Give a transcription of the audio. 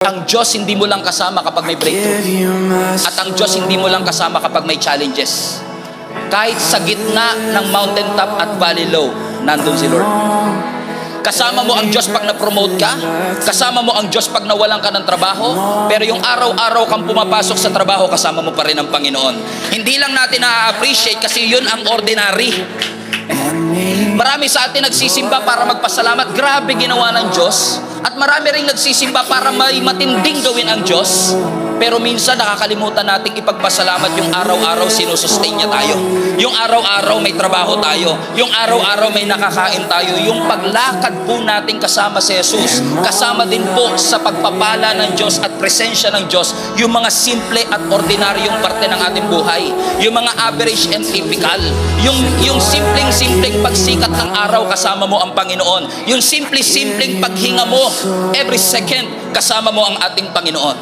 Ang Diyos hindi mo lang kasama kapag may breakthrough. At ang Diyos hindi mo lang kasama kapag may challenges. Kahit sa gitna ng mountaintop at valley low, nandun si Lord. Kasama mo ang Diyos pag na-promote ka. Kasama mo ang Diyos pag nawalan ka ng trabaho. Pero yung araw-araw kang pumapasok sa trabaho, kasama mo pa rin ang Panginoon. Hindi lang natin na-appreciate kasi yun ang ordinary. Marami sa atin nagsisimba para magpasalamat. Grabe ginawa ng Diyos. At marami rin nagsisimba para may matinding gawin ang Diyos. Pero minsan nakakalimutan nating ipagpasalamat yung araw-araw sinusustain niya tayo. Yung araw-araw may trabaho tayo. Yung araw-araw may nakakain tayo. Yung paglakad po natin kasama si Jesus, kasama din po sa pagpapala ng Diyos at presensya ng Diyos, yung mga simple at ordinaryong parte ng ating buhay. Yung mga average and typical. Yung simpleng pagsikat ng araw, kasama mo ang Panginoon. Yung simpleng paghinga mo, every second, kasama mo ang ating Panginoon.